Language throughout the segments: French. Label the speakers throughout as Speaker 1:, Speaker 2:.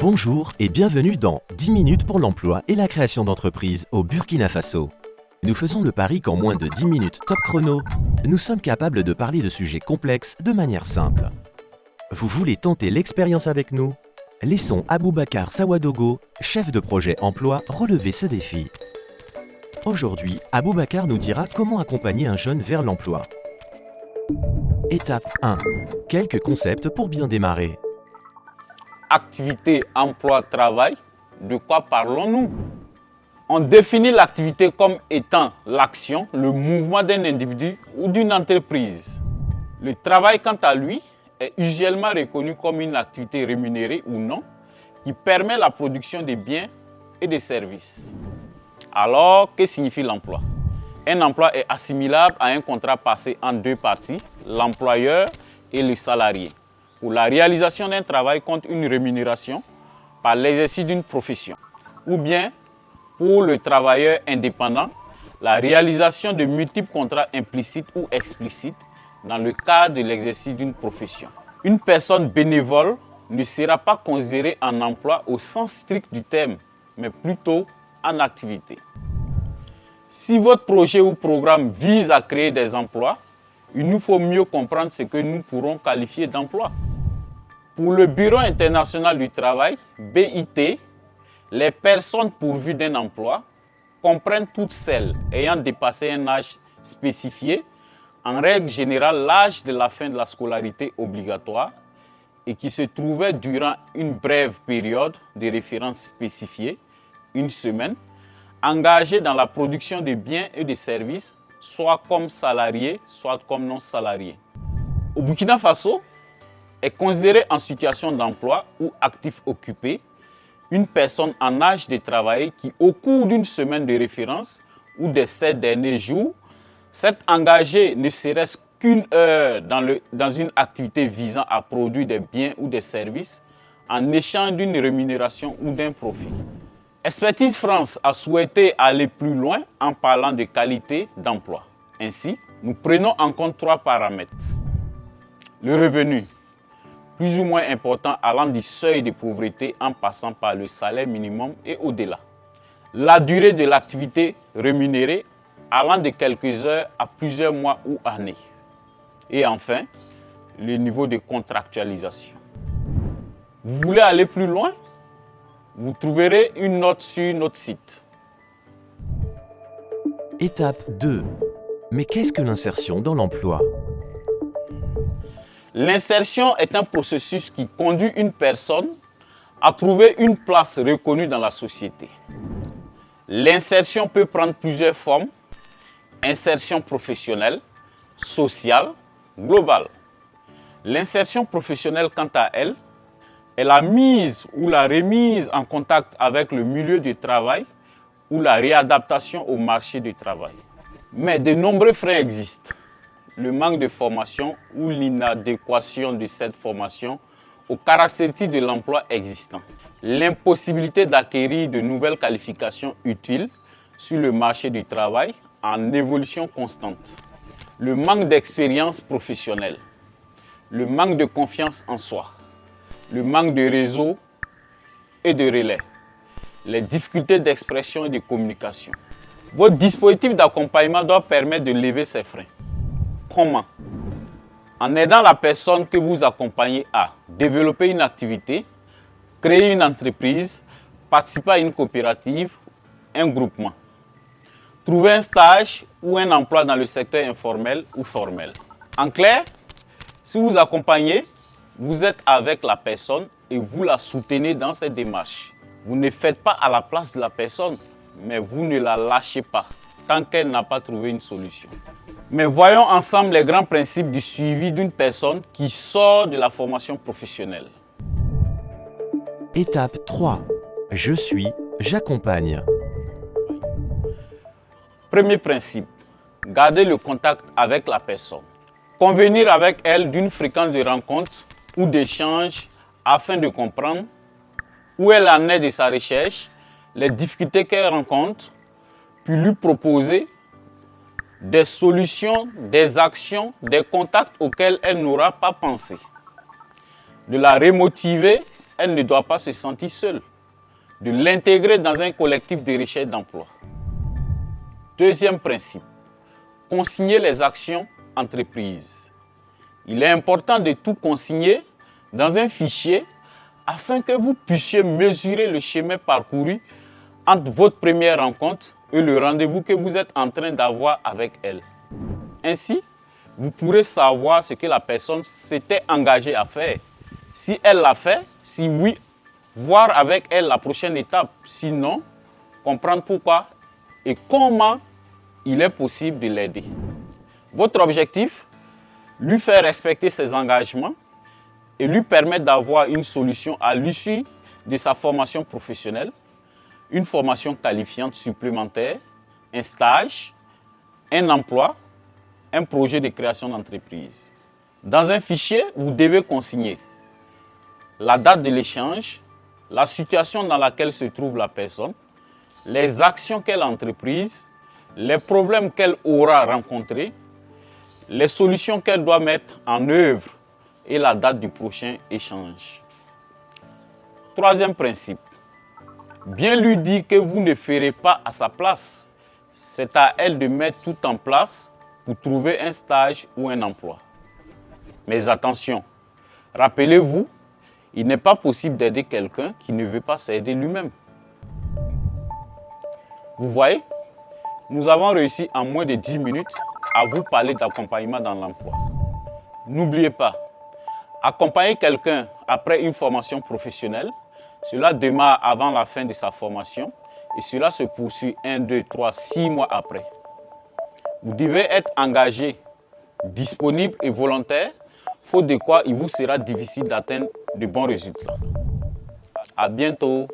Speaker 1: Bonjour et bienvenue dans 10 minutes pour l'emploi et la création d'entreprises au Burkina Faso. Nous faisons le pari qu'en moins de 10 minutes top chrono, nous sommes capables de parler de sujets complexes de manière simple. Vous voulez tenter l'expérience avec nous? Laissons Aboubacar Sawadogo, chef de projet emploi, relever ce défi. Aujourd'hui, Aboubacar nous dira comment accompagner un jeune vers l'emploi. Étape 1. Quelques concepts pour bien démarrer.
Speaker 2: Activité, emploi, travail, de quoi parlons-nous? On définit l'activité comme étant l'action, le mouvement d'un individu ou d'une entreprise. Le travail, quant à lui, est usuellement reconnu comme une activité rémunérée ou non, qui permet la production de biens et de services. Alors, que signifie l'emploi? Un emploi est assimilable à un contrat passé en deux parties, l'employeur et le salarié, pour la réalisation d'un travail contre une rémunération par l'exercice d'une profession, ou bien pour le travailleur indépendant, la réalisation de multiples contrats implicites ou explicites dans le cadre de l'exercice d'une profession. Une personne bénévole ne sera pas considérée en emploi au sens strict du terme, mais plutôt en activité. Si votre projet ou programme vise à créer des emplois, il nous faut mieux comprendre ce que nous pourrons qualifier d'emploi. Pour le Bureau international du travail, BIT, les personnes pourvues d'un emploi comprennent toutes celles ayant dépassé un âge spécifié, en règle générale l'âge de la fin de la scolarité obligatoire, et qui se trouvaient durant une brève période de référence spécifiée, une semaine, engagés dans la production de biens et de services, soit comme salariés, soit comme non salariés. Au Burkina Faso, est considéré en situation d'emploi ou actif occupé une personne en âge de travailler qui, au cours d'une semaine de référence ou des 7 derniers jours, s'est engagé ne serait-ce qu'une heure dans une activité visant à produire des biens ou des services en échange d'une rémunération ou d'un profit. Expertise France a souhaité aller plus loin en parlant de qualité d'emploi. Ainsi, nous prenons en compte 3 paramètres. Le revenu, plus ou moins important allant du seuil de pauvreté en passant par le salaire minimum et au-delà. La durée de l'activité rémunérée allant de quelques heures à plusieurs mois ou années. Et enfin, le niveau de contractualisation. Vous voulez aller plus loin? Vous trouverez une note sur notre site.
Speaker 1: Étape 2. Mais qu'est-ce que l'insertion dans l'emploi?
Speaker 2: L'insertion est un processus qui conduit une personne à trouver une place reconnue dans la société. L'insertion peut prendre plusieurs formes: insertion professionnelle, sociale, globale. L'insertion professionnelle, quant à elle, est la mise ou la remise en contact avec le milieu du travail ou la réadaptation au marché du travail. Mais de nombreux freins existent. Le manque de formation ou l'inadéquation de cette formation aux caractéristiques de l'emploi existant. L'impossibilité d'acquérir de nouvelles qualifications utiles sur le marché du travail en évolution constante. Le manque d'expérience professionnelle. Le manque de confiance en soi. Le manque de réseau et de relais. Les difficultés d'expression et de communication. Votre dispositif d'accompagnement doit permettre de lever ces freins. Comment? En aidant la personne que vous accompagnez à développer une activité, créer une entreprise, participer à une coopérative, un groupement. Trouver un stage ou un emploi dans le secteur informel ou formel. En clair, si vous accompagnez, vous êtes avec la personne et vous la soutenez dans cette démarche. Vous ne faites pas à la place de la personne, mais vous ne la lâchez pas tant qu'elle n'a pas trouvé une solution. Mais voyons ensemble les grands principes du suivi d'une personne qui sort de la formation professionnelle.
Speaker 1: Étape 3. Je suis, j'accompagne.
Speaker 2: Premier principe, garder le contact avec la personne. Convenir avec elle d'une fréquence de rencontre ou d'échange afin de comprendre où elle en est de sa recherche, les difficultés qu'elle rencontre, puis lui proposer des solutions, des actions, des contacts auxquels elle n'aura pas pensé. De la remotiver elle ne doit pas se sentir seule, de l'intégrer dans un collectif de recherche d'emploi. Deuxième principe, consigner les actions entreprises. Il est important de tout consigner dans un fichier afin que vous puissiez mesurer le chemin parcouru entre votre première rencontre et le rendez-vous que vous êtes en train d'avoir avec elle. Ainsi, vous pourrez savoir ce que la personne s'était engagée à faire. Si elle l'a fait, si oui, voir avec elle la prochaine étape. Sinon, comprendre pourquoi et comment il est possible de l'aider. Votre objectif, lui faire respecter ses engagements et lui permettre d'avoir une solution à l'issue de sa formation professionnelle, une formation qualifiante supplémentaire, un stage, un emploi, un projet de création d'entreprise. Dans un fichier, vous devez consigner la date de l'échange, la situation dans laquelle se trouve la personne, les actions qu'elle a entreprises, les problèmes qu'elle aura rencontrés, les solutions qu'elle doit mettre en œuvre et la date du prochain échange. Troisième principe, bien lui dire que vous ne ferez pas à sa place. C'est à elle de mettre tout en place pour trouver un stage ou un emploi. Mais attention, rappelez-vous, il n'est pas possible d'aider quelqu'un qui ne veut pas s'aider lui-même. Vous voyez, nous avons réussi en moins de 10 minutes à vous parler d'accompagnement dans l'emploi. N'oubliez pas, accompagner quelqu'un après une formation professionnelle, cela démarre avant la fin de sa formation et cela se poursuit 1, 2, 3, 6 mois après. Vous devez être engagé, disponible et volontaire, faute de quoi il vous sera difficile d'atteindre de bons résultats. À bientôt.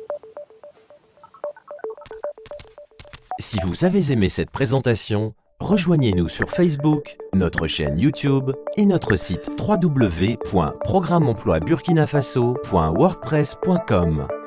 Speaker 1: Si vous avez aimé cette présentation, rejoignez-nous sur Facebook, notre chaîne YouTube et notre site www.programmeemploiburkinafaso.wordpress.com.